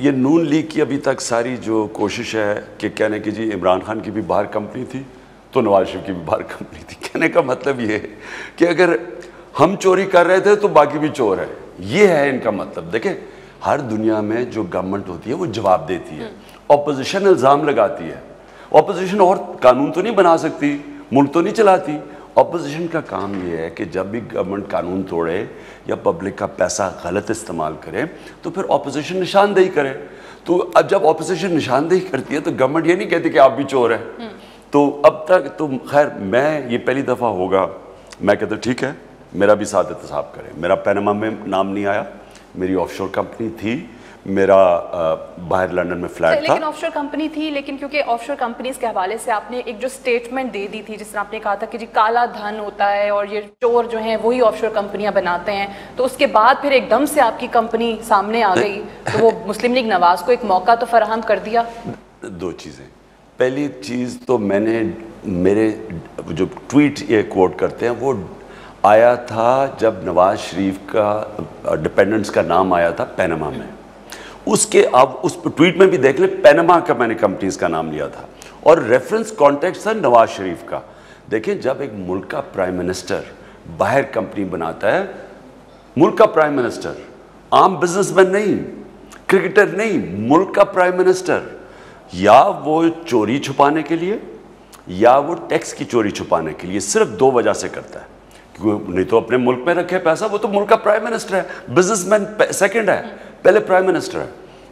یہ نون لیگ کی ابھی تک ساری جو کوشش ہے کہ کہنے کی جی عمران خان کی بھی باہر کمپنی تھی تو نواز شریف کی بھی باہر کمپنی تھی، کہنے کا مطلب یہ ہے کہ اگر ہم چوری کر رہے تھے تو باقی بھی چور ہے، یہ ہے ان کا مطلب۔ دیکھیں ہر دنیا میں جو گورنمنٹ ہوتی ہے وہ جواب دیتی ہے، اپوزیشن الزام لگاتی ہے۔ اپوزیشن اور قانون تو نہیں بنا سکتی، ملک تو نہیں چلاتی۔ اپوزیشن کا کام یہ ہے کہ جب بھی گورنمنٹ قانون توڑے یا پبلک کا پیسہ غلط استعمال کرے تو پھر اپوزیشن نشاندہی کرے۔ تو اب جب اپوزیشن نشاندہی کرتی ہے تو گورنمنٹ یہ نہیں کہتی کہ آپ بھی چور ہیں۔ تو اب تک تو خیر میں یہ پہلی دفعہ ہوگا میں کہتا ٹھیک ہے میرا بھی ساتھ احتساب کریں۔ میرا پینما میں نام نہیں آیا، میری آف شور کمپنی تھی، میرا باہر لنڈن میں فلیٹ تھا، لیکن آف شور کمپنی تھی، لیکن کیونکہ آف شور کمپنیز کے حوالے سے آپ نے ایک جو سٹیٹمنٹ دے دی تھی جس میں آپ نے کہا تھا کہ جی کالا دھن ہوتا ہے اور یہ چور جو ہیں وہی آف شور کمپنیاں بناتے ہیں، تو اس کے بعد پھر ایک دم سے آپ کی کمپنی سامنے آ گئی تو وہ مسلم لیگ نواز کو ایک موقع تو فراہم کر دیا۔ دو چیزیں، پہلی چیز تو میں نے میرے جو ٹویٹ یہ کوٹ کرتے ہیں وہ آیا تھا جب نواز شریف کا ڈپینڈنٹس کا نام آیا تھا پینما میں، اس کے آپ اس ٹویٹ میں بھی دیکھ لیں پینما کا میں نے کمپنیز کا نام لیا تھا اور ریفرنس کانٹیکٹ تھا نواز شریف کا۔ دیکھیں جب ایک ملک کا پرائم منسٹر باہر کمپنی بناتا ہے، ملک کا پرائم منسٹر، عام بزنس مین نہیں، کرکٹر نہیں، ملک کا پرائم منسٹر، یا وہ چوری چھپانے کے لیے یا وہ ٹیکس کی چوری چھپانے کے لیے، صرف دو وجہ سے کرتا ہے، کیونکہ نہیں تو اپنے ملک میں رکھے پیسہ، وہ تو ملک کا پرائم منسٹر ہے، بزنس مین سیکنڈ ہے، پہلے پرائم منسٹر ہے۔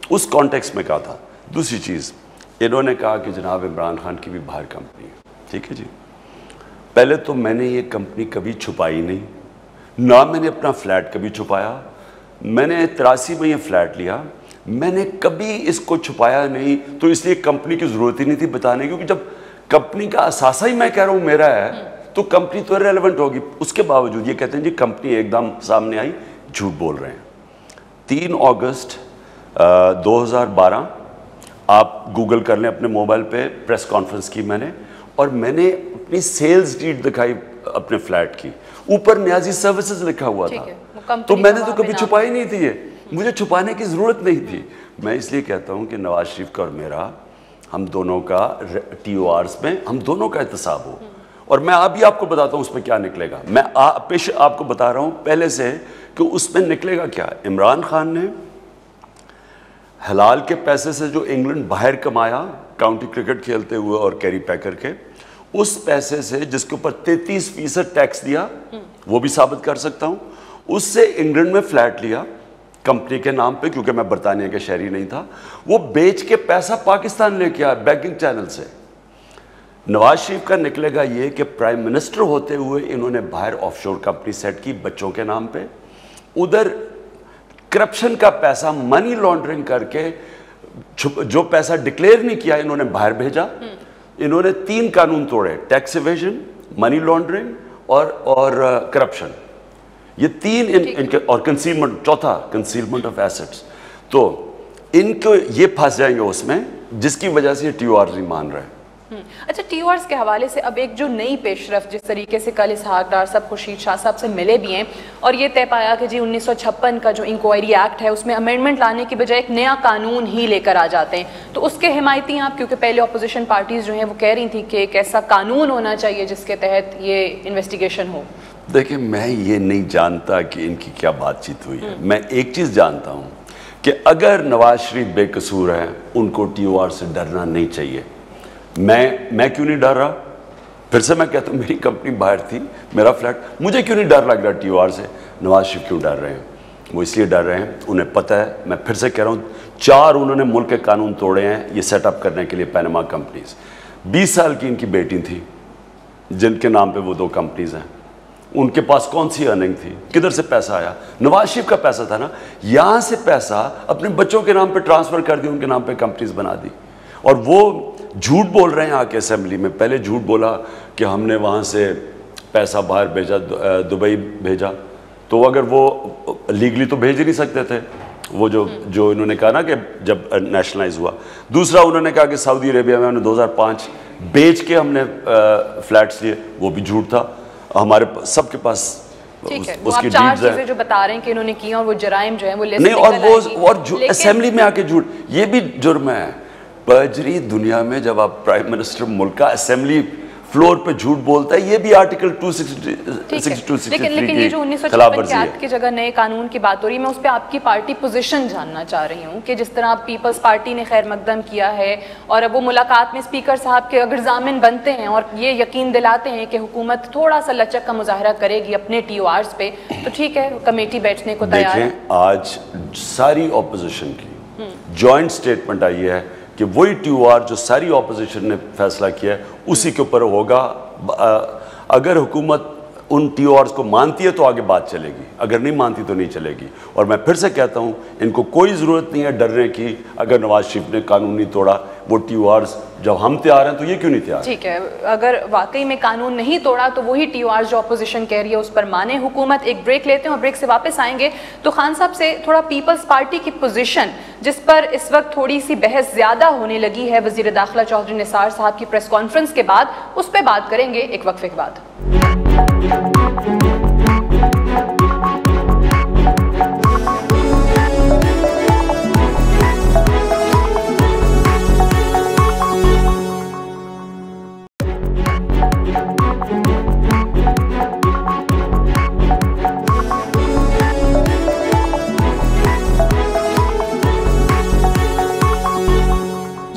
اس کانٹیکس میں کہا تھا۔ دوسری چیز انہوں نے کہا کہ جناب عمران خان کی بھی باہر کمپنی ہے، ٹھیک ہے جی، پہلے تو میں نے یہ کمپنی کبھی چھپائی نہیں، نہ میں نے اپنا فلیٹ کبھی چھپایا، میں نے 83 میں یہ فلیٹ لیا، میں نے کبھی اس کو چھپایا نہیں، تو اس لیے کمپنی کی ضرورت ہی نہیں تھی بتانے، کیونکہ جب کمپنی کا اثاثہ ہی میں کہہ رہا ہوں میرا ہے تو کمپنی تو ریلیونٹ ہوگی۔ اس کے باوجود یہ کہتے ہیں جی کمپنی ایک دم سامنے آئی، جھوٹ بول رہے ہیں۔ 3 اگست 2012 آپ گوگل کر لیں اپنے موبائل پہ، پریس کانفرنس کی میں نے، اور میں نے اپنی سیلز ڈیٹ دکھائی اپنے فلیٹ کی، اوپر نیازی سروسز لکھا ہوا تھا، تو میں نے تو کبھی چھپائی نہیں تھی، یہ مجھے چھپانے کی ضرورت نہیں تھی۔ میں اس لیے کہتا ہوں کہ نواز شریف کا اور میرا، ہم دونوں کا ٹی او آرز میں ہم دونوں کا احتساب ہو، اور میں ابھی آپ کو بتاتا ہوں اس میں کیا نکلے گا۔ میں پیش آپ کو بتا رہا ہوں پہلے سے کہ اس میں نکلے گا کیا۔ عمران خان نے حلال کے پیسے سے جو انگلینڈ باہر کمایا کاؤنٹی کرکٹ کھیلتے ہوئے اور کیری پیکر کے، اس پیسے سے جس کے اوپر 33% ٹیکس دیا، وہ بھی ثابت کر سکتا ہوں، اس سے انگلینڈ میں فلیٹ لیا کمپنی کے نام پہ، کیونکہ میں برطانیہ کے شہری نہیں تھا، وہ بیچ کے پیسہ پاکستان لے کے آیا بینکنگ چینل سے۔ نواز شریف کا نکلے گا یہ کہ پرائم منسٹر ہوتے ہوئے انہوں نے باہر آف شور کمپنی سیٹ کی بچوں کے نام پہ، ادھر کرپشن کا پیسہ منی لانڈرنگ کر کے جو پیسہ ڈکلیئر نہیں کیا انہوں نے باہر بھیجا۔ انہوں نے 3 قانون توڑے، ٹیکس ایویژن، منی لانڈرنگ اور کرپشن، یہ 3 ان کے، اور کنسیلمنٹ، چوتھا کنسیلمنٹ آف ایسٹس۔ تو ان کو یہ پھنس جائیں گے اس میں، جس کی وجہ سے یہ ٹی او آرز نہیں مان رہے۔ اچھا، ٹی او آرز کے حوالے سے اب ایک جو نئی پیش رفت جس طریقے سے کل اسحاق ڈار صاحب خورشید شاہ صاحب سے ملے بھی ہیں اور یہ طے پایا کہ جی 1956 کا جو انکوائری ایکٹ ہے اس میں امینڈمنٹ لانے کی بجائے ایک نیا قانون ہی لے کر آ جاتے ہیں، تو اس کے حمایتی ہیں آپ؟ کیونکہ پہلے اپوزیشن پارٹیز جو ہیں وہ کہہ رہی تھیں کہ ایک ایسا قانون ہونا چاہیے جس کے تحت یہ انویسٹیگیشن ہو۔ دیکھیں میں یہ نہیں جانتا کہ ان کی کیا بات چیت ہوئی ہے، میں ایک چیز جانتا ہوں کہ اگر نواز شریف بے قصور ہیں ان کو ٹی او آر سے ڈرنا نہیں چاہیے۔ میں کیوں نہیں ڈر رہا؟ پھر سے میں کہتا ہوں میری کمپنی باہر تھی، میرا فلیٹ، مجھے کیوں نہیں ڈر لگ رہا ٹی او آر سے؟ نواز شریف کیوں ڈر رہے ہیں؟ وہ اس لیے ڈر رہے ہیں، انہیں پتہ ہے، میں پھر سے کہہ رہا ہوں 4 انہوں نے ملک کے قانون توڑے ہیں یہ سیٹ اپ کرنے کے لیے پینما کمپنیز۔ 20 سال کی ان کی بیٹی تھی جن کے نام پہ وہ 2 کمپنیز ہیں، ان کے پاس کون سی ارننگ تھی؟ کدھر سے پیسہ آیا؟ نواز شریف کا پیسہ تھا نا، یہاں سے پیسہ اپنے بچوں کے نام پہ ٹرانسفر کر دی، ان کے نام پہ کمپنیز بنا دی، اور وہ جھوٹ بول رہے ہیں آ کے اسمبلی میں۔ پہلے جھوٹ بولا کہ ہم نے وہاں سے پیسہ باہر بھیجا، دبئی بھیجا، تو اگر وہ لیگلی تو بھیج نہیں سکتے تھے، وہ جو انہوں نے کہا نا کہ جب نیشنلائز ہوا۔ دوسرا انہوں نے کہا کہ سعودی عربیہ میں ہم نے 2005 بیچ کے ہم نے فلیٹس لیے، وہ بھی جھوٹ تھا۔ ہمارے سب کے پاس اس کی ڈیڈز ہیں جو بتا رہے ہیں کہ انہوں نے کی اور وہ جرائم جو ہیں وہ نہیں، اور اسمبلی میں آ کے جھوٹ، یہ بھی جرم ہے پرجری دنیا میں. جب آپ پرائم منسٹر ملک کا اسمبلی فلور پہ جھوٹ بولتا ہے، یہ بھی آرٹیکل 262 لیکن یہ جو 1956 کے ایکٹ کی جگہ نئے قانون کی بات ہو رہی ہے، میں اس پہ آپ کی پارٹی پوزیشن جاننا چاہ رہی ہوں کہ جس طرح پیپلز پارٹی نے خیر مقدم کیا ہے اور اب وہ ملاقات میں اسپیکر صاحب کے اگر ضامن بنتے ہیں اور یہ یقین دلاتے ہیں کہ حکومت تھوڑا سا لچک کا مظاہرہ کرے گی اپنے ٹی او آرز پہ، تو ٹھیک ہے کمیٹی بیٹھنے کو تیار ہے. دیکھیں آج ساری اپوزیشن کی جوائنٹ سٹیٹمنٹ آئی ہے کہ وہی ٹی او آر جو ساری اپوزیشن نے فیصلہ کیا ہے اسی کے اوپر ہوگا. اگر حکومت ان ٹی او آرز کو مانتی ہے تو آگے بات چلے گی، اگر نہیں مانتی تو نہیں چلے گی. اور میں پھر سے کہتا ہوں ان کو کوئی ضرورت نہیں ہے ڈرنے کی. اگر نواز شریف نے قانون نہیں توڑا، وہ ٹی او آرز جب ہم تیار ہیں تو یہ کیوں نہیں تیار؟ ٹھیک ہے، اگر واقعی میں قانون نہیں توڑا تو وہی ٹی او آرز جو اپوزیشن کہہ رہی ہے اس پر مانے حکومت. ایک بریک لیتے ہیں اور بریک سے واپس آئیں گے تو خان صاحب سے تھوڑا پیپلز پارٹی کی پوزیشن جس پر اس وقت تھوڑی سی بحث زیادہ ہونے لگی ہے وزیر داخلہ چودھری نثار صاحب کی پریس کانفرنس کے بعد، اس پہ بات کریں گے ایک وقفے کے بعد.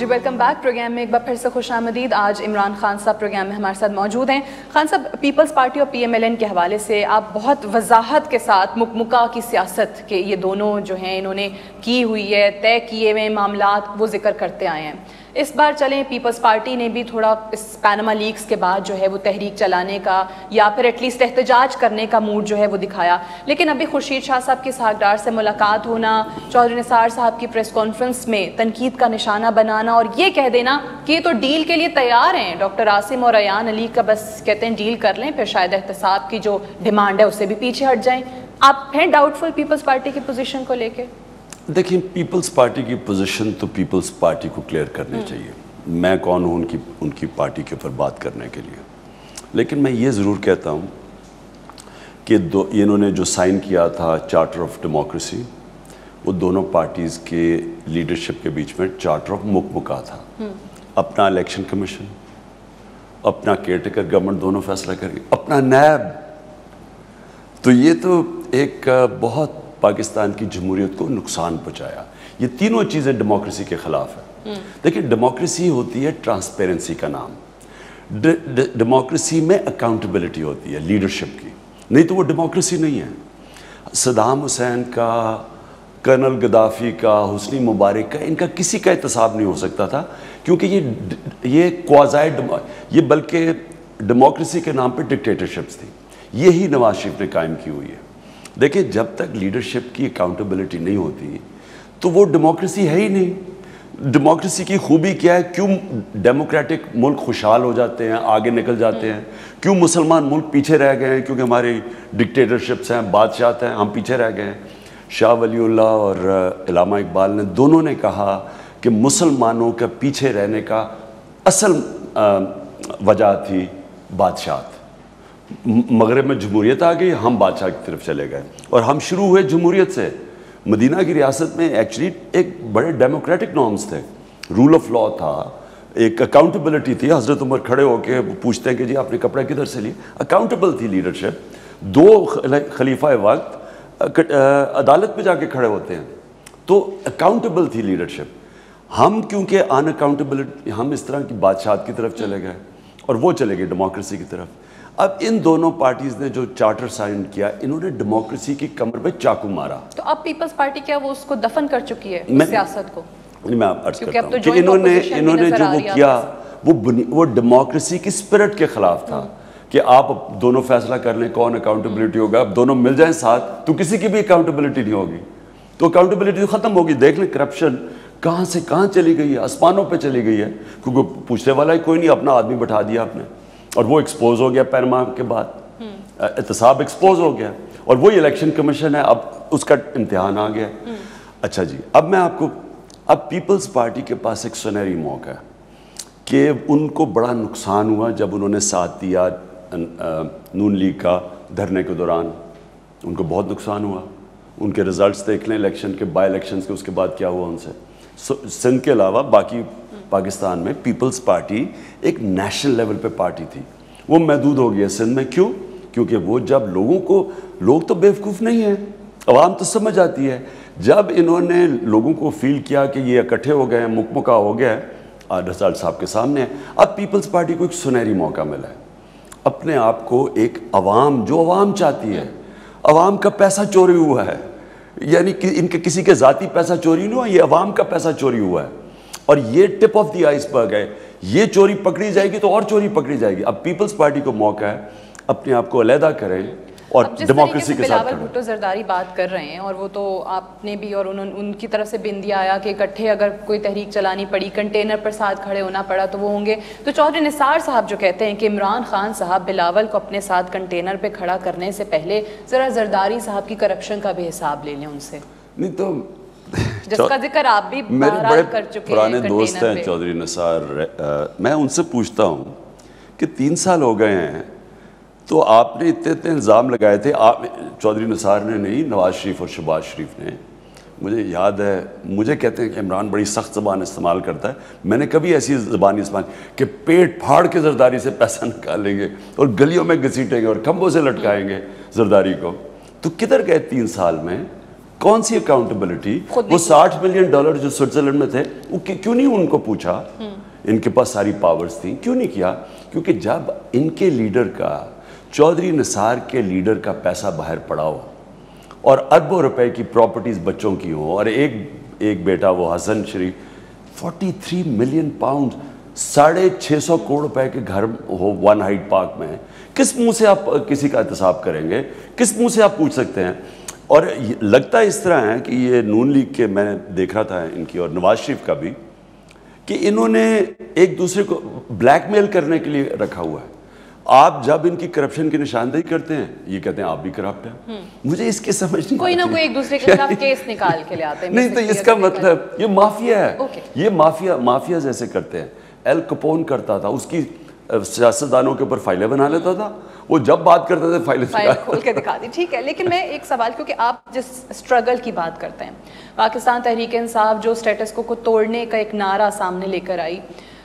Welcome back. پروگرام میں ایک بار پھر سے خوش آمدید. آج عمران خان صاحب پروگرام میں ہمارے ساتھ موجود ہیں. خان صاحب، پیپلز پارٹی اور پی ایم ایل این کے حوالے سے آپ بہت وضاحت کے ساتھ مکمکا کی سیاست کے یہ دونوں جو ہیں انہوں نے کی ہوئی ہے، طے کیے ہوئے معاملات وہ ذکر کرتے آئے ہیں. اس بار چلیں پیپلز پارٹی نے بھی تھوڑا اس پینما لیکس کے بعد جو ہے وہ تحریک چلانے کا یا پھر ایٹ لیسٹ احتجاج کرنے کا موڈ جو ہے وہ دکھایا. لیکن ابھی خورشید شاہ صاحب کی ساکھدار سے ملاقات ہونا، چودھری نثار صاحب کی پریس کانفرنس میں تنقید کا نشانہ بنانا اور یہ کہہ دینا کہ یہ تو ڈیل کے لیے تیار ہیں، ڈاکٹر عاصم اور ایان علی کا بس کہتے ہیں ڈیل کر لیں، پھر شاید احتساب کی جو ڈیمانڈ ہے اس سے بھی پیچھے ہٹ جائیں. آپ ہیں ڈاؤٹ فل پیپلز پارٹی کی پوزیشن کو لے کے؟ دیکھیں پیپلز پارٹی کی پوزیشن تو پیپلز پارٹی کو کلیئر کرنی چاہیے. میں کون ہوں ان کی پارٹی کے اوپر بات کرنے کے لیے. لیکن میں یہ ضرور کہتا ہوں کہ انہوں نے جو سائن کیا تھا چارٹر آف ڈیموکریسی، وہ دونوں پارٹیز کے لیڈرشپ کے بیچ میں چارٹر آف مکمکا تھا. اپنا الیکشن کمیشن، اپنا کیئر ٹیکر گورنمنٹ دونوں فیصلہ کریں، اپنا نیب. تو یہ تو ایک بہت پاکستان کی جمہوریت کو نقصان پہنچایا. یہ تینوں چیزیں ڈیموکریسی کے خلاف ہیں. دیکھیں ڈیموکریسی ہوتی ہے ٹرانسپیرنسی کا نام. ڈیموکریسی میں اکاؤنٹیبلٹی ہوتی ہے لیڈرشپ کی، نہیں تو وہ ڈیموکریسی نہیں ہے. صدام حسین کا، کرنل گدافی کا، حسنی مبارک کا، ان کا کسی کا احتساب نہیں ہو سکتا تھا کیونکہ یہ کوازائی یہ بلکہ ڈیموکریسی کے نام پہ ڈکٹیٹرشپس تھی. یہی نواز شریف نے قائم کی ہوئی ہے. دیکھیں جب تک لیڈرشپ کی اکاؤنٹیبلٹی نہیں ہوتی تو وہ ڈیموکریسی ہے ہی نہیں. ڈیموکریسی کی خوبی کیا ہے؟ کیوں ڈیموکریٹک ملک خوشحال ہو جاتے ہیں، آگے نکل جاتے ہیں؟ کیوں مسلمان ملک پیچھے رہ گئے ہیں؟ کیونکہ ہماری ڈکٹیٹرشپس ہیں، بادشاہت ہیں، ہم پیچھے رہ گئے ہیں. شاہ ولی اللہ اور علامہ اقبال نے دونوں نے کہا کہ مسلمانوں کا پیچھے رہنے کا اصل وجہ تھی بادشاہت. مغرب میں جمہوریت آ گئی، ہم بادشاہ کی طرف چلے گئے اور ہم شروع ہوئے جمہوریت سے. مدینہ کی ریاست میں ایکچولی ایک بڑے ڈیموکریٹک نارمز تھے، رول آف لا تھا، ایک اکاؤنٹیبلٹی تھی. حضرت عمر کھڑے ہو کے پوچھتے ہیں کہ جی آپ نے کپڑے کدھر سے لیے. اکاؤنٹیبل تھی لیڈرشپ. دو خلیفہ وقت عدالت پہ جا کے کھڑے ہوتے ہیں، تو اکاؤنٹیبل تھی لیڈرشپ. ہم کیونکہ ان اکاؤنٹیبلٹی، ہم اس طرح کی بادشاہت کی طرف چلے گئے اور وہ چلے گئے ڈیموکریسی کی طرف. اب ان دونوں پارٹیز نے جو چارٹر سائن کیا، انہوں نے ڈیموکریسی کی کمر پہ چاقو مارا. تو اب پیپلز پارٹی کیا وہ اس کو دفن کر چکی ہے سیاست کو؟ میں عرض کرتا ہوں کہ انہوں نے جو وہ کیا وہ ڈیموکریسی کی اسپرٹ کے خلاف تھا کہ آپ دونوں فیصلہ کر لیں کون اکاؤنٹیبلٹی ہوگا. اب دونوں مل جائیں ساتھ تو کسی کی بھی اکاؤنٹیبلٹی نہیں ہوگی. تو اکاؤنٹیبلٹی ختم ہوگی. دیکھ لیں کرپشن کہاں سے کہاں چلی گئی ہے، آسمانوں پہ چلی گئی ہے، کیونکہ پوچھنے والا ہی کوئی نہیں، اپنا آدمی بٹھا دیا آپ نے. اور وہ ایکسپوز ہو گیا پینما کے بعد، احتساب ایکسپوز ہو گیا اور وہی الیکشن کمیشن ہے، اب اس کا امتحان آ گیا. اچھا جی، اب میں آپ کو، اب پیپلز پارٹی کے پاس ایک سنہری موقع ہے کہ ان کو بڑا نقصان ہوا جب انہوں نے ساتھ دیا نون لیگ کا دھرنے کے دوران. ان کو بہت نقصان ہوا. ان کے رزلٹس دیکھ لیں الیکشن کے, بائی الیکشنز کے, اس کے بعد کیا ہوا ان سے. سندھ کے علاوہ باقی پاکستان میں پیپلز پارٹی ایک نیشنل لیول پہ پارٹی تھی, وہ محدود ہو گیا سندھ میں. کیوں؟ کیونکہ وہ جب لوگ تو بیوقوف نہیں ہیں, عوام تو سمجھ آتی ہے. جب انہوں نے لوگوں کو فیل کیا کہ یہ اکٹھے ہو گئے ہیں, مکمکا ہو گیا ہے, رزلٹ صاحب کے سامنے ہے. اب پیپلز پارٹی کو ایک سنہری موقع ملا ہے اپنے آپ کو ایک عوام, جو عوام چاہتی ہے, عوام کا پیسہ چوری ہوا ہے, یعنی کہ ان کے کسی کے ذاتی پیسہ چوری نہیں ہوا, یہ عوام کا پیسہ چوری ہوا ہے. اور یہ ٹپ آف دی آئس برگ ہے, یہ چوری پکڑی جائے گی تو اور چوری پکڑی جائے گی. اب پیپلز پارٹی کو موقع ہے اپنے آپ کو علیحدہ کریں اور ڈیموکریسی کے ساتھ بلاول بھٹو زرداری بات کر رہے ہیں, اور وہ تو آپ نے بھی اور ان کی طرف سے بندیا آیا کہ اکٹھے اگر کوئی تحریک چلانی پڑی, کنٹینر پر ساتھ کھڑے ہونا پڑا تو وہ ہوں گے. تو چودھری نثار صاحب جو کہتے ہیں کہ عمران خان صاحب بلاول کو اپنے ساتھ کنٹینر پہ کھڑا کرنے سے پہلے ذرا زرداری صاحب کی کرپشن کا بھی حساب لے لیں ان سے. نہیں تو جس کا ذکر آپ بھی میرے کر چکے ہیں, پرانے دوست ہیں چودھری نثار, میں ان سے پوچھتا ہوں کہ 3 سال ہو گئے ہیں تو آپ نے اتنے الزام لگائے تھے, آپ چودھری نثار نے نہیں, نواز شریف اور شہباز شریف نے. مجھے یاد ہے, مجھے کہتے ہیں کہ عمران بڑی سخت زبان استعمال کرتا ہے. میں نے کبھی ایسی زبان استعمال کہ پیٹ پھاڑ کے زرداری سے پیسہ نکالیں گے اور گلیوں میں گھسیٹیں گے اور کھمبوں سے لٹکائیں گے زرداری کو. تو کدھر گئے 3 سال میں؟ کون سی اکاؤنٹیبلٹی؟ وہ $60 ملین جو سوئٹزرلینڈ میں تھے, وہ کیوں نہیں ان کو پوچھا؟ ان کے پاس ساری پاورز تھیں, کیوں نہیں کیا؟ کیونکہ جب ان کے لیڈر کا, چودھری نثار کے لیڈر کا پیسہ باہر پڑا ہو اور اربوں روپے کی پراپرٹیز بچوں کی ہوں, اور ایک بیٹا وہ حسن شریف 43 ملین پاؤنڈ 650 کروڑ روپے کے گھر ہو ون ہائٹ پارک میں, کس منہ سے آپ کسی کا احتساب کریں گے؟ کس منہ سے آپ پوچھ سکتے ہیں؟ اور لگتا ہے اس طرح ہے کہ یہ نون لیگ کے, میں نے دیکھ رہا تھا ان کی اور نواز شریف کا بھی, کہ انہوں نے ایک دوسرے کو بلیک میل کرنے کے لیے رکھا ہوا ہے. آپ جب ان کی کرپشن کی نشاندہی کرتے ہیں, یہ کہتے ہیں آپ بھی کرپٹ ہیں. مجھے اس کی سمجھ نہیں, کوئی نہ کوئی ایک دوسرے کے خلاف کیس نکال کے لے آتے ہیں. نہیں تو اس کا مطلب یہ مافیا ہے, یہ مافیا جیسے کرتے ہیں. ایل کپون کرتا تھا, اس کی سیاستدانوں کے اوپر فائلیں بنا لیتا تھا, وہ جب بات کرتے تھے فائل کھول کے دکھا دی. ٹھیک ہے, لیکن میں ایک سوال, کیونکہ آپ جس اسٹرگل کی بات کرتے ہیں, پاکستان تحریک انصاف جو سٹیٹس کو توڑنے کا ایک نعرہ سامنے لے کر آئی,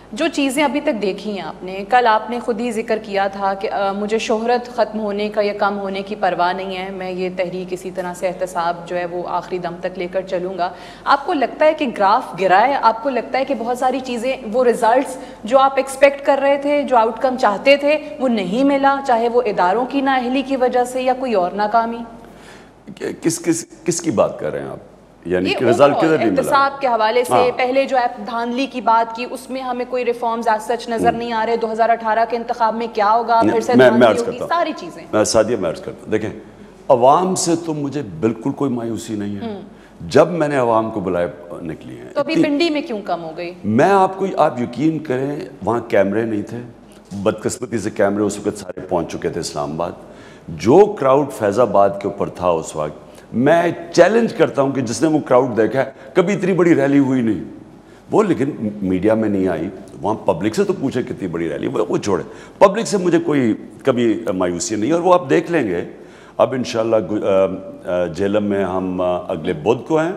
جو چیزیں ابھی تک دیکھی ہیں آپ نے, کل آپ نے خود ہی ذکر کیا تھا کہ مجھے شہرت ختم ہونے کا یا کم ہونے کی پرواہ نہیں ہے, میں یہ تحریک اسی طرح سے احتساب جو ہے وہ آخری دم تک لے کر چلوں گا. آپ کو لگتا ہے کہ گراف گرا ہے؟ آپ کو لگتا ہے کہ بہت ساری چیزیں, وہ ریزلٹس جو آپ ایکسپیکٹ کر رہے تھے, جو آؤٹ کم چاہتے تھے, وہ نہیں ملا, چاہے وہ اداروں کی نااہلی کی وجہ سے یا کوئی اور ناکامی؟ کس کی بات کر رہے ہیں آپ؟ یعنی کہ رزلٹ کدھر نہیں ملا؟ احتساب کے حوالے سے پہلے جو آپ دھاندلی کی بات کی, اس میں ہمیں کوئی ریفارمز ایز سچ نظر نہیں آ رہے. 2018 کے انتخاب میں کیا ہوگا, پھر سے دھاندلی ہوگی, ساری چیزیں. میں سعدیہ میں عرض کرتا ہوں, دیکھیں عوام سے تو مجھے بالکل کوئی مایوسی نہیں ہے. جب میں نے عوام کو بلائے نکلی ہیں, تو ابھی پنڈی میں کیوں کم ہو گئی؟ میں آپ یقین کریں, وہاں کیمرے نہیں تھے, بدقسمتی سے کیمرے اس وقت سارے پہنچ چکے تھے اسلام آباد. جو کراؤڈ فیض آباد کے اوپر تھا اس وقت, میں چیلنج کرتا ہوں کہ جس نے وہ کراؤڈ دیکھا ہے, کبھی اتنی بڑی ریلی ہوئی نہیں وہ, لیکن میڈیا میں نہیں آئی. وہاں پبلک سے تو پوچھے کتنی بڑی ریلی, وہ چھوڑے, پبلک سے مجھے کوئی کبھی مایوسی نہیں. اور وہ آپ دیکھ لیں گے اب انشاءاللہ جہلم میں ہم اگلے بدھ کو ہیں,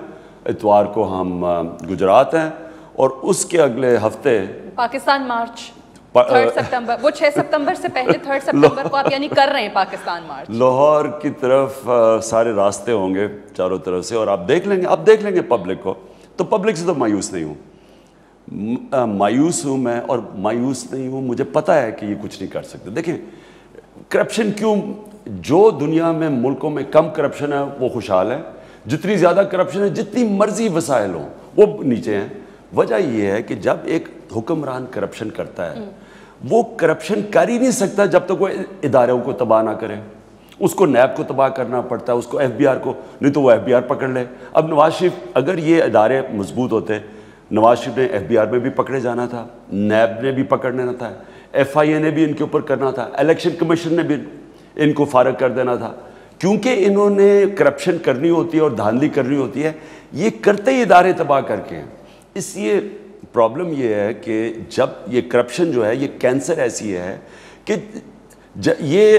اتوار کو ہم گجرات ہیں, اور اس کے اگلے ہفتے پاکستان مارچ 3 سپتمبر, وہ 6 سپتمبر سے پہلے 3 سپتمبر کو آپ یعنی کر رہے ہیں پاکستان مارچ. لاہور کی طرف سارے راستے ہوں گے چاروں طرف سے, اور آپ دیکھ لیں گے پبلک کو. تو پبلک سے تو مایوس نہیں ہوں, مایوس ہوں میں, اور مایوس نہیں ہوں, مجھے پتہ ہے کہ یہ کچھ نہیں کر سکتے. دیکھیں کرپشن کیوں, جو دنیا میں ملکوں میں کم کرپشن ہے وہ خوشحال ہے, جتنی زیادہ کرپشن ہے, جتنی مرضی وسائل ہوں, وہ نیچے ہیں. وجہ یہ ہے کہ جب ایک حکمران کرپشن کرتا ہے, وہ کرپشن کر ہی نہیں سکتا جب تک وہ اداروں کو تباہ نہ کرے. اس کو نیب کو تباہ کرنا پڑتا ہے, اس کو ایف بی آر کو, نہیں تو وہ ایف بی آر پکڑ لے. اب نواز شریف, اگر یہ ادارے مضبوط ہوتے, نواز شریف نے ایف بی آر میں بھی پکڑے جانا تھا, نیب نے بھی پکڑنا تھا, ایف آئی اے نے بھی ان کے اوپر کرنا تھا, الیکشن کمیشن نے بھی ان کو فارغ کر دینا تھا. کیونکہ انہوں نے کرپشن کرنی ہوتی ہے اور دھاندلی کرنی ہوتی ہے, یہ کرتے ہی ادارے تباہ کر کے ہیں. اس لیے پرابلم یہ ہے کہ جب یہ کرپشن جو ہے, یہ کینسر ایسی ہے کہ یہ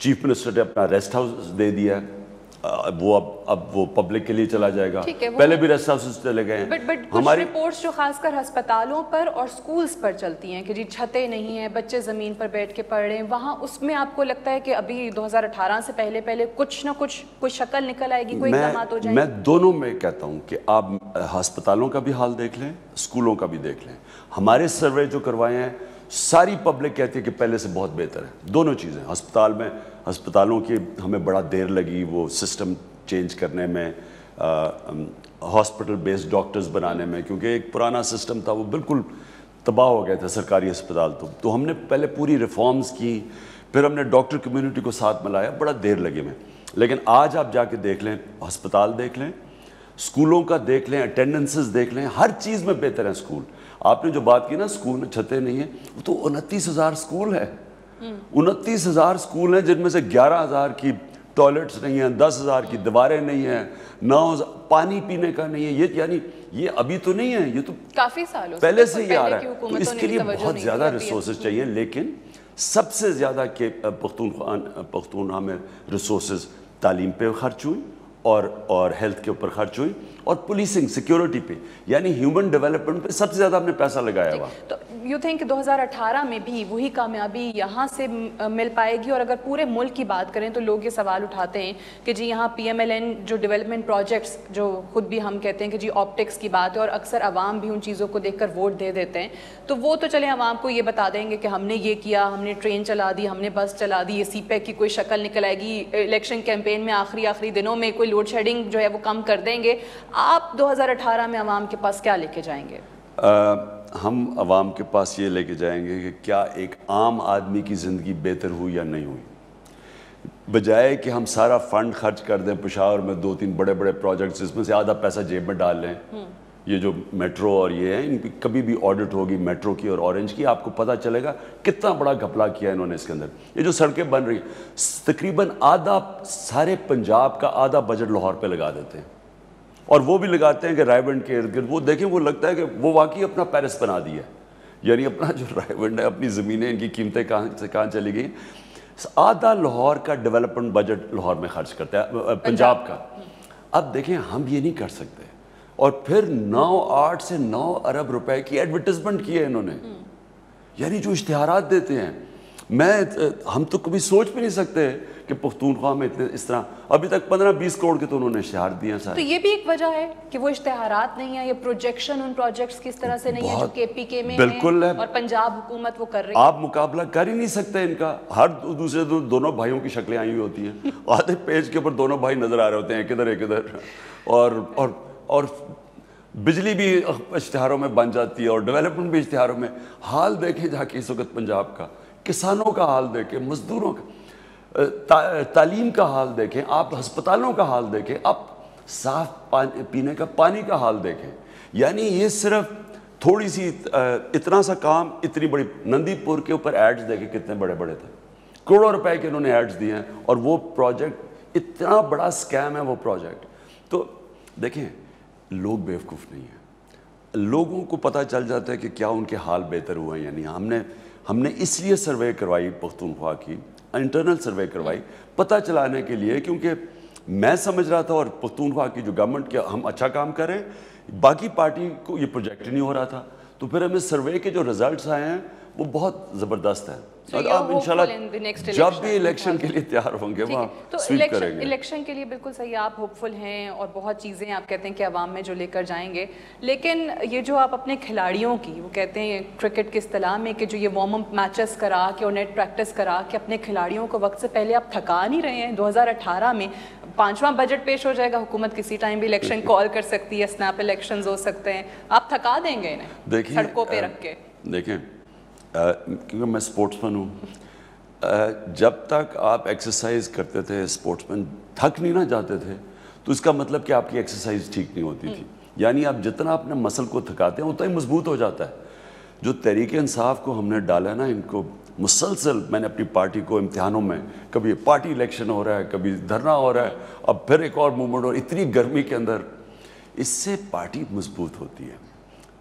چیف منسٹر نے اپنا ریسٹ ہاؤس دے دیا ہے، وہ اب وہ پبلک کے لیے چلا جائے گا، پہلے بھی ریسٹ ہاؤسز چلے گئے ہیں. بٹ ہماری رپورٹس جو خاص کر ہسپتالوں پر اور سکولز پر چلتی ہیں کہ جی چھتیں نہیں ہیں، بچے زمین پر بیٹھ کے پڑھ رہے ہیں، وہاں اس میں آپ کو لگتا ہے کہ ابھی 2018 سے پہلے کچھ نہ کچھ کوئی شکل نکل آئے گی، کوئی اقدامات ہو جائیں گے؟ میں دونوں میں کہتا ہوں کہ آپ ہسپتالوں کا بھی حال دیکھ لیں، اسکولوں کا بھی دیکھ لیں. ہمارے سروے جو کروائے ہیں ساری پبلک کہتی ہے کہ پہلے سے بہت بہتر ہے. دونوں چیزیں، ہسپتالوں کی ہمیں بڑا دیر لگی وہ سسٹم چینج کرنے میں، ہاسپٹل بیسڈ ڈاکٹرز بنانے میں، کیونکہ ایک پرانا سسٹم تھا وہ بالکل تباہ ہو گیا تھا سرکاری ہسپتال. تو ہم نے پہلے پوری ریفارمز کی، پھر ہم نے ڈاکٹر کمیونٹی کو ساتھ ملایا، بڑا دیر لگے میں. لیکن آج آپ جا کے دیکھ لیں، ہسپتال دیکھ لیں، اسکولوں کا دیکھ لیں، اٹینڈنسز دیکھ لیں، ہر چیز میں بہتر ہیں اسکول. آپ نے جو بات کی نا اسکول میں چھتیں نہیں ہیں، وہ تو 29,000 اسکول ہے. 29,000 اسکول ہیں جن میں سے 11,000 کی ٹوائلٹس نہیں ہیں، 10,000 کی دیواریں نہیں ہیں، 9,000 پانی پینے کا نہیں ہے. یہ یعنی یہ ابھی تو نہیں ہے، یہ تو کافی سالوں پہلے سے ہی آ رہا ہے. تو اس کے لیے بہت زیادہ ریسورسز چاہیے، لیکن سب سے زیادہ پختونخوا میں ریسورسز تعلیم پہ خرچ ہوئی اور ہیلتھ کے اوپر خرچ ہوئی اور پولیسنگ سیکیورٹی پہ، یعنی ہیومن ڈیولپمنٹ پہ سب سے زیادہ ہم نے پیسہ لگایا ہوا. تو یو تھنک 2018 میں بھی وہی کامیابی یہاں سے مل پائے گی؟ اور اگر پورے ملک کی بات کریں تو لوگ یہ سوال اٹھاتے ہیں کہ جی یہاں PMLN جو ڈیولپمنٹ پروجیکٹس جو خود بھی ہم کہتے ہیں کہ جی آپٹکس کی بات ہے اور اکثر عوام بھی ان چیزوں کو دیکھ کر ووٹ دے دیتے ہیں، تو وہ تو چلیں عوام کو یہ بتا دیں گے کہ ہم نے یہ کیا، ہم نے ٹرین چلا دی، ہم نے بس چلا دی، یہ سی پیک کی کوئی شکل نکل آئے گی، الیکشن کیمپین میں آخری دنوں میں کوئی لوڈ شیڈنگ جو ہے وہ کم کر دیں گے. آپ 2018 میں عوام کے پاس کیا لے کے جائیں گے؟ ہم عوام کے پاس یہ لے کے جائیں گے کہ کیا ایک عام آدمی کی زندگی بہتر ہوئی یا نہیں ہوئی. بجائے کہ ہم سارا فنڈ خرچ کر دیں پشاور میں 2-3 بڑے پروجیکٹس، اس میں سے آدھا پیسہ جیب میں ڈال لیں. یہ جو میٹرو اور یہ ہیں، ان کی کبھی بھی آڈٹ ہوگی میٹرو کی اور اورنج کی، آپ کو پتہ چلے گا کتنا بڑا گھپلا کیا انہوں نے اس کے اندر. یہ جو سڑکیں بن رہی ہیں، تقریباً آدھا سارے پنجاب کا آدھا بجٹ لاہور پہ لگا دیتے ہیں، اور وہ بھی لگاتے ہیں کہ رائے ونڈ کے ارد گرد. وہ دیکھیں، وہ لگتا ہے کہ وہ واقعی اپنا پیرس بنا دیا ہے، یعنی اپنا جو رائے ونڈ ہے، اپنی زمینیں، ان کی قیمتیں کہاں سے کہاں چلی گئی. آدھا لاہور کا ڈیولپمنٹ بجٹ لاہور میں خرچ کرتا ہے، پنجاب کا. اب دیکھیں ہم یہ نہیں کر سکتے. اور پھر 8 سے 9 ارب روپے کی ایڈورٹیزمنٹ کی ہے انہوں نے، یعنی جو اشتہارات دیتے ہیں. ہم تو کبھی سوچ بھی نہیں سکتے کہ پختونخوا میں اتنے اس طرح ابھی تک 15-20 کروڑ کے تو انہوں نے اشتہار دیے ہیں. تو یہ بھی ایک وجہ ہے کہ وہ اشتہارات نہیں ہیں، یہ پروجیکشن ان پروجیکٹس کی اس طرح سے نہیں ہے جو KPK میں بالکل ہے، اور پنجاب حکومت وہ کر رہی ہے. آپ مقابلہ کر ہی نہیں سکتے ان کا. ہر دوسرے دونوں بھائیوں کی شکلیں آئی ہوئی ہوتی ہیں، آدھے پیج کے اوپر دونوں بھائی نظر آ رہے ہوتے ہیں، ایک ادھر. اور بجلی بھی اشتہاروں میں بن جاتی ہے اور ڈیولپمنٹ بھی اشتہاروں میں. حال دیکھیں جا کے اس وقت پنجاب کا، کسانوں کا حال دیکھیں، مزدوروں کا، تعلیم کا حال دیکھیں آپ، ہسپتالوں کا حال دیکھیں آپ، صاف پینے کا پانی کا حال دیکھیں. یعنی یہ صرف تھوڑی سی اتنا سا کام، اتنی بڑی نندی پور کے اوپر ایڈز دیکھیں کتنے بڑے تھے، کروڑوں روپے کے انہوں نے ایڈز دیے ہیں، اور وہ پروجیکٹ اتنا بڑا سکیم ہے وہ پروجیکٹ. تو دیکھیں لوگ بیوقوف نہیں ہیں، لوگوں کو پتہ چل جاتا ہے کہ کیا ان کے حال بہتر ہوئے ہیں یا نہیں. ہم نے اس لیے سروے کروائی پختونخوا کی، انٹرنل سروے کروائی پتہ چلانے کے لیے، کیونکہ میں سمجھ رہا تھا اور پختونخوا کی جو گورنمنٹ کے ہم اچھا کام کر رہے ہیں، باقی پارٹی کو یہ پروجیکٹ نہیں ہو رہا تھا. تو پھر ہمیں سروے کے جو رزلٹس آئے ہیں وہ بہت زبردست ہیں. آپ انشاءاللہ جب بھی الیکشن کے لیے تیار ہوں گے وہاں سویپ کریں گے. الیکشن کے لیے بالکل صحیح، آپ ہوپ فل ہیں اور بہت چیزیں آپ کہتے ہیں کہ عوام میں جو لے کر جائیں گے. لیکن یہ جو آپ اپنے کھلاڑیوں کی، وہ کہتے ہیں کرکٹ کی اصطلاح میں کہ جو یہ وارم اپ میچز کرا کے اور نیٹ پریکٹس کرا کے اپنے کھلاڑیوں کو وقت سے پہلے آپ تھکا نہیں رہے ہیں. 2018 میں 5واں بجٹ پیش ہو جائے گا، حکومت کسی ٹائم بھی الیکشن کال کر سکتی ہے، سنیپ الیکشنز ہو سکتے ہیں، آپ تھکا دیں گے انہیں سڑکوں پہ رکھ کے؟ دیکھیں کیونکہ میں اسپورٹس مین ہوں، جب تک آپ ایکسرسائز کرتے تھے، اسپورٹس مین تھک نہیں نہ جاتے تھے، تو اس کا مطلب کہ آپ کی ایکسرسائز ٹھیک نہیں ہوتی تھی. یعنی آپ جتنا اپنے مسل کو تھکاتے ہیں اتنا ہی مضبوط ہو جاتا ہے. جو تحریک انصاف کو ہم نے ڈالا نا، ان کو مسلسل میں نے اپنی پارٹی کو امتحانوں میں، کبھی پارٹی الیکشن ہو رہا ہے، کبھی دھرنا ہو رہا ہے، اب پھر ایک اور موومنٹ ہو، اتنی گرمی کے اندر، اس سے پارٹی مضبوط ہوتی ہے،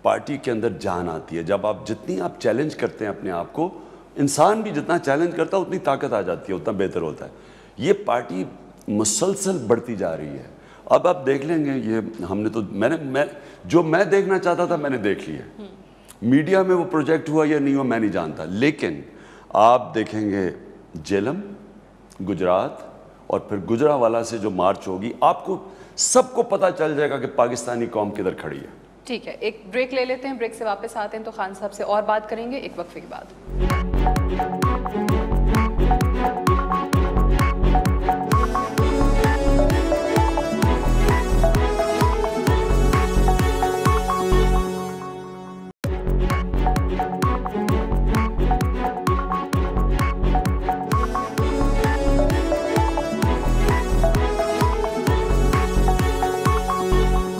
پارٹی کے اندر جان آتی ہے. جب آپ جتنی آپ چیلنج کرتے ہیں اپنے آپ کو، انسان بھی جتنا چیلنج کرتا ہے اتنی طاقت آ جاتی ہے, اتنا بہتر ہوتا ہے. یہ پارٹی مسلسل بڑھتی جا رہی ہے. اب آپ دیکھ لیں گے, یہ ہم نے تو جو میں دیکھنا چاہتا تھا میں نے دیکھ لیا. میڈیا میں وہ پروجیکٹ ہوا یا نہیں ہوا میں نہیں جانتا, لیکن آپ دیکھیں گے جیلم, گجرات اور پھر گجرانوالہ سے جو مارچ ہوگی, آپ کو سب کو پتہ چل جائے گا کہ پاکستانی قوم کدھر کھڑی ہے. ٹھیک ہے, ایک بریک لے لیتے ہیں, بریک سے واپس آتے ہیں تو خان صاحب سے اور بات کریں گے ایک وقفے کے بعد.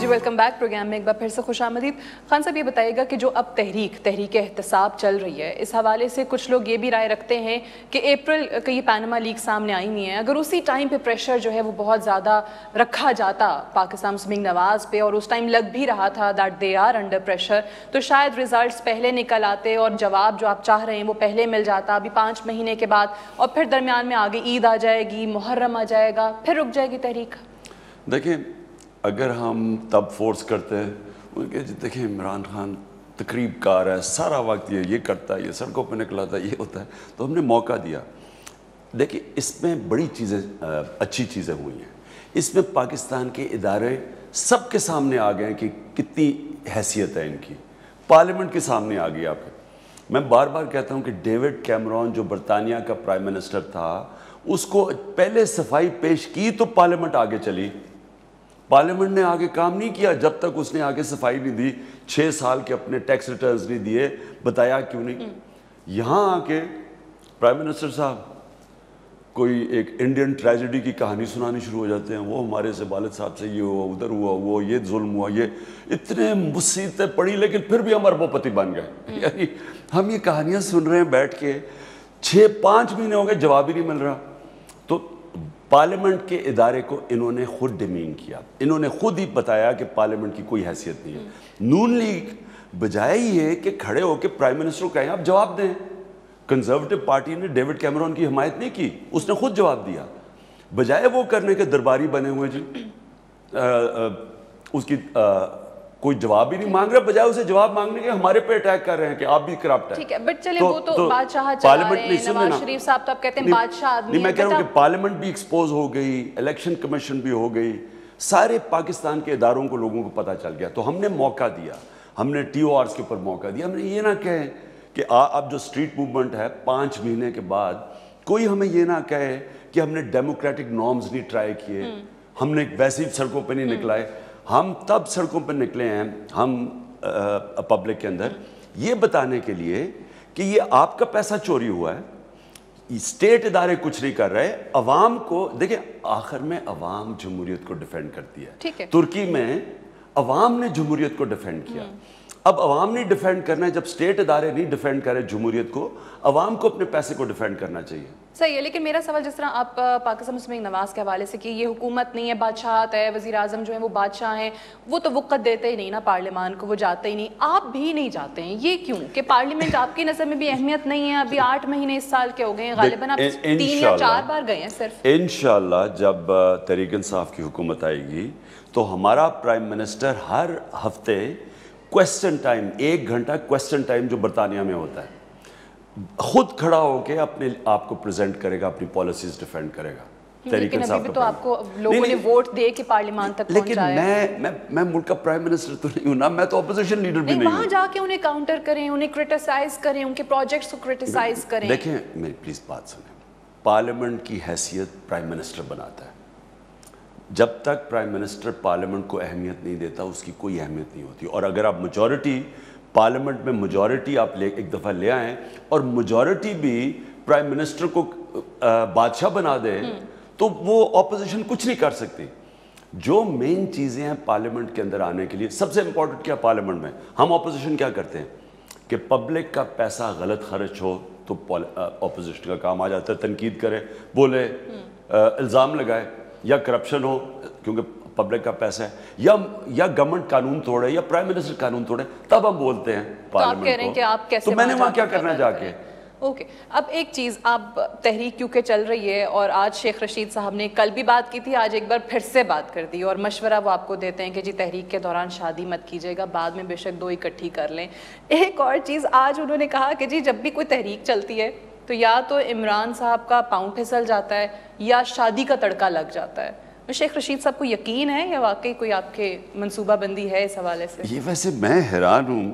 Welcome back. پروگرام میں ایک بار پھر سے خوش آمدید. خان صاحب یہ بتائیے گا کہ جو اب تحریک احتساب چل رہی ہے, اس حوالے سے کچھ لوگ یہ بھی رائے رکھتے ہیں کہ اپریل کا یہ پیناما لیک سامنے آئی نہیں ہے, اگر اسی ٹائم پہ پریشر جو ہے وہ بہت زیادہ رکھا جاتا پاکستان مسلم لیگ نواز پہ, اور اس ٹائم لگ بھی رہا تھا that they are under pressure, تو شاید ریزلٹس پہلے نکل آتے اور جواب جو آپ چاہ رہے ہیں وہ پہلے مل جاتا. ابھی 5 مہینے کے بعد, اور پھر درمیان میں آگے عید آ جائے گی, محرم آ جائے گا, پھر رک جائے گی تحریک. دیکھیں اگر ہم تب فورس کرتے ہیں کہ دیکھیں عمران خان تقریب کار ہے, سارا وقت یہ کرتا ہے, یہ سڑکوں پہ نکلاتا ہے, یہ ہوتا ہے, تو ہم نے موقع دیا. دیکھیں اس میں بڑی چیزیں, اچھی چیزیں ہوئی ہیں. اس میں پاکستان کے ادارے سب کے سامنے آ گئے ہیں کہ کتنی حیثیت ہے ان کی. پارلیمنٹ کے سامنے آ گئی. آپ کے میں بار بار کہتا ہوں کہ ڈیوڈ کیمرون جو برطانیہ کا پرائم منسٹر تھا, اس کو پہلے صفائی پیش کی تو پارلیمنٹ آگے چلی. پارلیمنٹ نے آگے کام نہیں کیا جب تک اس نے آگے صفائی نہیں دی. 6 سال کے اپنے ٹیکس ریٹرنز نہیں دیے, بتایا کیوں نہیں. یہاں آ کے پرائم منسٹر صاحب کوئی ایک انڈین ٹریجڈی کی کہانی سنانی شروع ہو جاتے ہیں. وہ ہمارے سے والد صاحب سے یہ ہوا, ادھر ہوا, وہ یہ ظلم ہوا, یہ اتنے مصیبتیں پڑی, لیکن پھر بھی ہم اربوپتی بن گئے. یعنی ہم یہ کہانیاں سن رہے ہیں بیٹھ کے, 5 مہینے ہو گئے, جواب ہی نہیں مل رہا. تو پارلیمنٹ کے ادارے کو انہوں نے خود ڈیمین کیا, انہوں نے خود ہی بتایا کہ پارلیمنٹ کی کوئی حیثیت نہیں ہے. نون لیگ بجائے یہ کہ کھڑے ہو کے پرائم منسٹر کو کہیں آپ جواب دیں. کنزرویٹو پارٹی نے ڈیوڈ کیمرون کی حمایت نہیں کی, اس نے خود جواب دیا. بجائے وہ کرنے کے درباری بنے ہوئے جی, اس کی کوئی جواب ہی نہیں مانگ رہا, بجائے اسے جواب مانگنے کے ہمارے پہ اٹیک کر رہے ہیں کہ آپ بھی کرپٹ ہیں. ٹھیک ہے, بٹ چلیں وہ تو بادشاہ چلا رہے ہیں, نواز شریف صاحب تو آپ کہتے ہیں بادشاہ آدمی نہیں, میں کہہ رہا ہوں کہ پارلیمنٹ بھی ایکسپوز ہو گئی, الیکشن کمیشن بھی ہو گئی, سارے پاکستان کے اداروں کو لوگوں کو پتہ چل گیا. تو ہم نے موقع دیا, ہم نے ٹی او آرز کے اوپر موقع دیا. ہم نے یہ نہ کہیں کہ اب جو اسٹریٹ موومنٹ ہے 5 مہینے کے بعد, کوئی ہمیں یہ نہ کہے کہ ہم نے ڈیموکریٹک نارمز نہیں ٹرائی کیے, ہم نے ویسے ہی سڑکوں پہ نہیں نکلائے. ہم تب سڑکوں پہ نکلے ہیں ہم پبلک کے اندر یہ بتانے کے لیے کہ یہ آپ کا پیسہ چوری ہوا ہے, اسٹیٹ ادارے کچھ نہیں کر رہے. عوام کو دیکھیں, آخر میں عوام جمہوریت کو ڈیفینڈ کرتی ہے. ترکی میں عوام نے جمہوریت کو ڈیفینڈ کیا. اب عوام نے ڈیفینڈ کرنا ہے, جب اسٹیٹ ادارے نہیں ڈیفینڈ کرے جمہوریت کو, عوام کو اپنے پیسے کو ڈیفینڈ کرنا چاہیے. صحیح ہے, لیکن میرا سوال جس طرح آپ پاکستان مسلم لیگ نواز کے حوالے سے کہ یہ حکومت نہیں ہے, بادشاہت ہے, وزیر اعظم جو ہیں وہ بادشاہ ہیں, وہ تو وقت دیتے ہی نہیں نا پارلیمان کو, وہ جاتے ہی نہیں, آپ بھی نہیں جاتے ہیں, یہ کیوں کہ پارلیمنٹ آپ کی نظر میں بھی اہمیت نہیں ہے؟ ابھی 8 مہینے اس سال کے ہو گئے ہیں, غالباً آپ 3 یا 4 بار گئے ہیں صرف. انشاءاللہ جب تحریک انصاف کی حکومت آئے گی تو ہمارا پرائم منسٹر ہر ہفتے کویسچن ٹائم, 1 گھنٹہ کویسچن ٹائم جو برطانیہ میں ہوتا ہے, خود کھڑا ہو کے اپنے آپ کو پریزنٹ کرے گا, اپنی پالیسیز ڈیفینڈ کرے گا. لیکن ابھی بھی تو آپ کو لوگوں نے ووٹ دے کے پارلیمان تک پہنچایا ہے. لیکن میں ملک کا پرائم منسٹر تو نہیں ہوں نا, میں تو اپوزیشن لیڈر بھی نہیں ہوں. وہاں جا کے انہیں کاؤنٹر کریں, انہیں کرٹیسائز کریں, ان کے پروجیکٹس کو کرٹیسائز کریں. دیکھیں میری پلیز بات سنیں, پارلیمنٹ کی حیثیت پرائم منسٹر بناتا ہے. جب تک پرائم منسٹر پارلیمنٹ کو اہمیت نہیں دیتا اس کی کوئی اہمیت نہیں ہوتی. اور اگر آپ میجورٹی پارلیمنٹ میں میجورٹی آپ ایک دفعہ لے آئیں اور میجورٹی بھی پرائم منسٹر کو بادشاہ بنا دے تو وہ اپوزیشن کچھ نہیں کر سکتی. جو مین چیزیں ہیں پارلیمنٹ کے اندر آنے کے لیے, سب سے امپورٹنٹ کیا پارلیمنٹ میں, ہم اپوزیشن کیا کرتے ہیں کہ پبلک کا پیسہ غلط خرچ ہو تو اپوزیشن کا کام آ جاتا ہے, تنقید کرے, بولے, الزام لگائے, یا کرپشن ہو کیونکہ پبلک کا پیسہ ہے, یا گورنمنٹ قانون توڑے, یا پرائم منسٹر قانون توڑے, تب ہم بولتے ہیں پارلیمنٹ کو. تو میں نے وہاں کیا کرنا جا کے, اوکے، اب ایک چیز، آپ تحریک کیونکہ چل رہی ہے اور آج شیخ رشید صاحب نے کل بھی بات کی تھی، آج ایک بار پھر سے بات کر دی اور مشورہ وہ آپ کو دیتے ہیں کہ جی تحریک کے دوران شادی مت کیجیے گا، بعد میں بے شک 2 اکٹھی کر لیں. ایک اور چیز آج انہوں نے کہا کہ جی جب بھی کوئی تحریک چلتی ہے تو یا تو عمران صاحب کا پاؤں پھسل جاتا ہے یا شادی کا تڑکا لگ جاتا ہے. شیخ رشید صاحب کو یقین ہے یا واقعی کوئی آپ کے منصوبہ بندی ہے اس حوالے سے؟ یہ ویسے میں حیران ہوں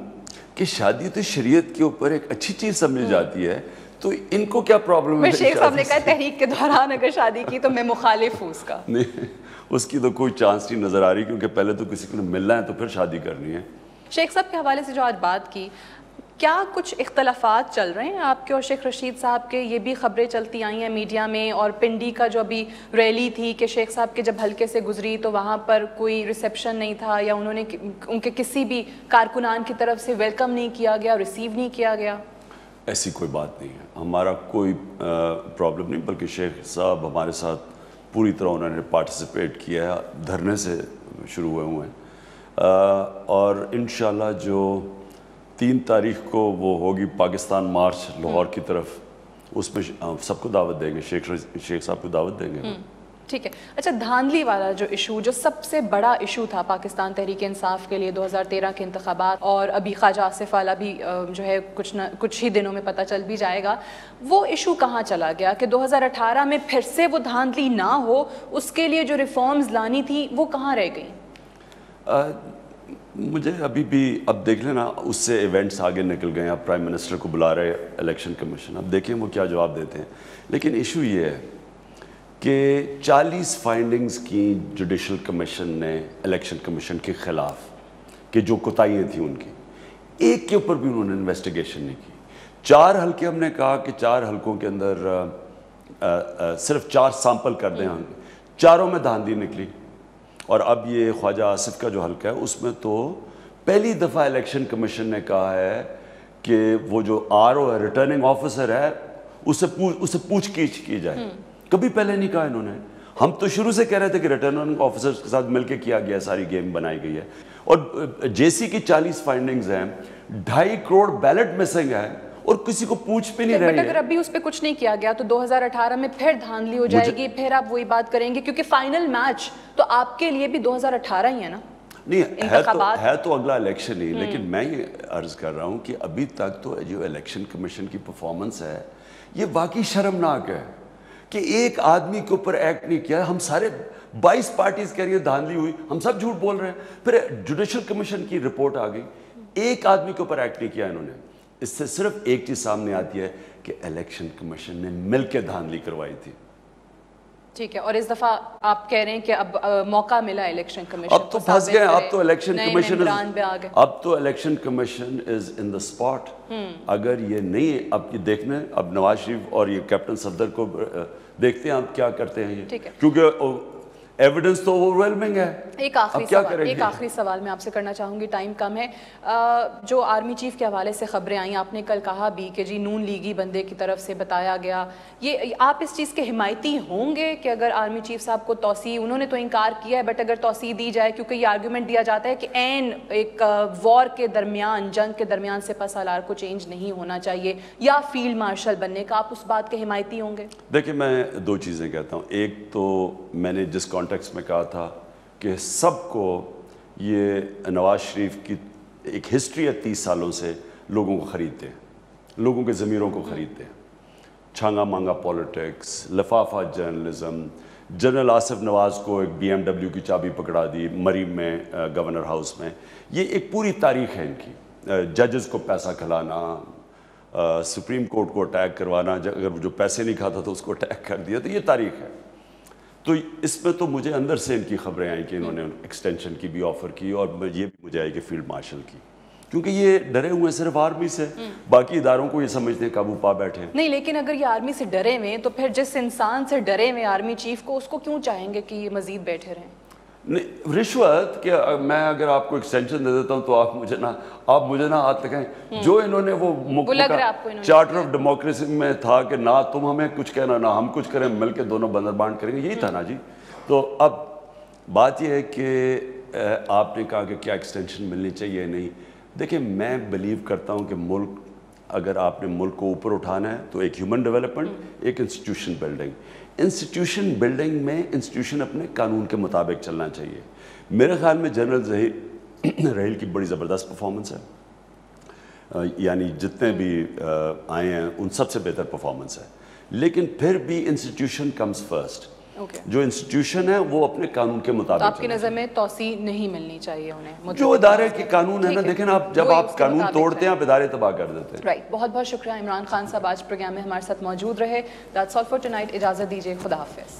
کہ شادی تو شریعت کے اوپر ایک اچھی چیز سمجھی جاتی ہے، تو ان کو کیا پرابلم ہے؟ شیخ صاحب نے کہا تحریک کے دوران اگر شادی کی تو میں مخالف ہوں اس کا. نہیں، اس کی تو کوئی چانس نہیں نظر آ رہی، کیونکہ پہلے تو کسی کو ملنا ہے تو پھر شادی کرنی ہے. شیخ صاحب کے حوالے سے جو آج بات کی، کیا کچھ اختلافات چل رہے ہیں آپ کے اور شیخ رشید صاحب کے؟ یہ بھی خبریں چلتی آئی ہیں میڈیا میں، اور پنڈی کا جو ابھی ریلی تھی کہ شیخ صاحب کے جب حلقے سے گزری تو وہاں پر کوئی ریسیپشن نہیں تھا یا انہوں نے ان کے کسی بھی کارکنان کی طرف سے ویلکم نہیں کیا گیا، ریسیو نہیں کیا گیا. ایسی کوئی بات نہیں ہے، ہمارا کوئی پرابلم نہیں، بلکہ شیخ صاحب ہمارے ساتھ پوری طرح انہوں نے پارٹیسپیٹ کیا ہے، دھرنے سے شروع ہوئے ہیں، اور انشاءاللہ جو 3 تاریخ کو وہ ہوگی پاکستان مارچ لاہور کی طرف، اس میں سب کو دعوت دیں گے، شیخ صاحب کو دعوت دیں گے. ٹھیک ہے. اچھا، دھاندلی والا جو ایشو، جو سب سے بڑا ایشو تھا پاکستان تحریک انصاف کے لیے 2013 کے انتخابات، اور ابھی خواجہ آصف والا بھی جو ہے کچھ ہی دنوں میں پتہ چل بھی جائے گا، وہ ایشو کہاں چلا گیا کہ 2018 میں پھر سے وہ دھاندلی نہ ہو، اس کے لیے جو ریفارمز لانی تھی وہ کہاں رہ گئیں؟ مجھے ابھی بھی، اب دیکھ لینا، اس سے ایونٹس آگے نکل گئے ہیں، اب پرائم منسٹر کو بلا رہے الیکشن کمیشن، اب دیکھیں وہ کیا جواب دیتے ہیں. لیکن ایشو یہ ہے کہ 40 فائنڈنگز کی جوڈیشل کمیشن نے الیکشن کمیشن کے خلاف، کہ جو کوتاہیاں تھیں ان کی، ایک کے اوپر بھی انہوں نے انویسٹیگیشن نہیں کی. 4 حلقے ہم نے کہا کہ 4 حلقوں کے اندر صرف 4 سامپل کر دیں ہم، 4 میں دھاندلی نکلی. اور اب یہ خواجہ آصف کا جو حلقہ ہے اس میں تو پہلی دفعہ الیکشن کمیشن نے کہا ہے کہ وہ جو RO ہے، ریٹرننگ آفیسر ہے، اسے پوچھ گچھ کی جائے. کبھی پہلے نہیں کہا انہوں نے. ہم تو شروع سے کہہ رہے تھے کہ ریٹرننگ آفیسرز کے ساتھ مل کے کیا گیا، ساری گیم بنائی گئی ہے. اور JC کی 40 فائنڈنگز ہیں، 2.5 کروڑ بیلٹ مسنگ ہے، اور کسی کو پوچھ پہ نہیں رہی ہے. اگر ابھی اس پہ کچھ نہیں کیا گیا تو 2018 میں پھر دھاندلی ہو جائے گی، پھر آپ وہی بات کریں گے، کیونکہ فائنل میچ تو آپ کے لیے بھی 2018 ہی ہے نا. نہیں ہے تو اگلا الیکشن ہی، لیکن میں یہ عرض کر رہا ہوں کہ ابھی تک تو جو الیکشن کمیشن کی پرفارمنس ہے یہ واقعی شرمناک ہے کہ ایک آدمی کے اوپر ایکٹ نہیں کیا. ہم سارے 22 پارٹیز کہہ رہی ہیں دھاندلی ہوئی، ہم سب جھوٹ بول رہے ہیں. پھر جوڈیشل کمیشن کی رپورٹ آ گئی، ایک آدمی کے اوپر ایکٹ نہیں کیا انہوں نے. اس سے صرف ایک چیز سامنے آتی ہے کہ الیکشن کمیشن نے مل کے دھاندلی کروائی تھی. ٹھیک ہے. اور اس دفعہ آپ کہہ رہے ہیں کہ اب موقع ملا الیکشن کمیشن، اب تو پھنس گئے. اب تو election commission is in the spot. اگر یہ نہیں، اب یہ دیکھنا، اب نواز شریف اور یہ کیپٹن صفدر کو دیکھتے ہیں اب کیا کرتے ہیں یہ، کیونکہ ایویڈنس تو اوورویلمنگ ہے. ایک آخری سوال میں آپ سے کرنا چاہوں گی، ٹائم کم ہے. جو آرمی چیف کے حوالے سے خبریں آئیں، آپ نے کل کہا بھی کہ جی نون لیگی بندے کی طرف سے بتایا گیا، یہ آپ اس چیز کے حمایتی ہوں گے کہ اگر آرمی چیف صاحب کو توسیع، انہوں نے تو انکار کیا ہے، بٹ اگر توسیع دی جائے، کیونکہ یہ آرگیومنٹ دیا جاتا ہے کہ این ایک وار کے درمیان، جنگ کے درمیان سپہ سالار کو چینج نہیں ہونا چاہیے یا فیلڈ مارشل بننے کا، آپ اس بات کے حمایتی ہوں گے؟ دیکھیں، میں 2 چیزیں کہتا ہوں. ایک تو میں نے جس کانٹیکس میں کہا تھا کہ سب کو یہ نواز شریف کی ایک ہسٹری ہے 30 سالوں سے لوگوں کو خریدتے ہیں، لوگوں کے ضمیروں کو خریدتے ہیں. چھانگا مانگا پولیٹکس، لفافہ جرنلزم، جنرل آصف نواز کو ایک BMW کی چابی پکڑا دی مریم میں، گورنر ہاؤس میں. یہ ایک پوری تاریخ ہے ان کی. ججز کو پیسہ کھلانا، سپریم کورٹ کو اٹیک کروانا، اگر جو پیسے نہیں کھاتا تو اس کو اٹیک کر دیا. تو یہ تاریخ ہے. تو اس میں تو مجھے اندر سے ان کی خبریں آئیں کہ انہوں نے ایکسٹینشن کی بھی آفر کی، اور یہ بھی مجھے آئی کہ فیلڈ مارشل کی، کیونکہ یہ ڈرے ہوئے ہیں صرف آرمی سے. باقی اداروں کو یہ سمجھتے ہیں قابو پا بیٹھے ہیں. نہیں، لیکن اگر یہ آرمی سے ڈرے ہوئے تو پھر جس انسان سے ڈرے ہوئے آرمی چیف کو، اس کو کیوں چاہیں گے کہ یہ مزید بیٹھے رہیں؟ نہیں، رشوت کہ میں اگر آپ کو ایکسٹینشن دے دیتا ہوں تو آپ مجھے نہ ہاتھ لگائیں. جو انہوں نے وہ چارٹر آف ڈیموکریسی میں تھا کہ نہ تم ہمیں کچھ کہنا نہ ہم کچھ کریں، مل کے دونوں بندر بانٹ کریں گے، یہی تھا نا جی. تو اب بات یہ ہے کہ آپ نے کہا کہ کیا ایکسٹینشن ملنی چاہیے نہیں. دیکھیں، میں بلیو کرتا ہوں کہ ملک اگر آپ نے ملک کو اوپر اٹھانا ہے تو ایک ہیومن ڈیولپمنٹ، ایک انسٹیٹیوشن بلڈنگ. انسٹیٹیوشن بلڈنگ میں انسٹیٹیوشن اپنے قانون کے مطابق چلنا چاہیے. میرے خیال میں جنرل رحیل کی بڑی زبردست پرفارمنس ہے، یعنی جتنے بھی آئے ہیں ان سب سے بہتر پرفارمنس ہے. لیکن پھر بھی انسٹیٹیوشن کمز فرسٹ. جو انسٹیٹیوشن ہے وہ اپنے قانون کے مطابق. آپ کی نظر میں توسیع نہیں ملنی چاہیے انہیں؟ جو ادارے کے قانون ہے نا، دیکھیں آپ جب آپ قانون توڑتے ہیں آپ ادارے تباہ کر دیتے ہیں. رائٹ. بہت بہت شکریہ عمران خان صاحب، آج پروگرام میں ہمارے ساتھ موجود رہے. That's all for tonight. اجازت دیجیے، خدا حافظ.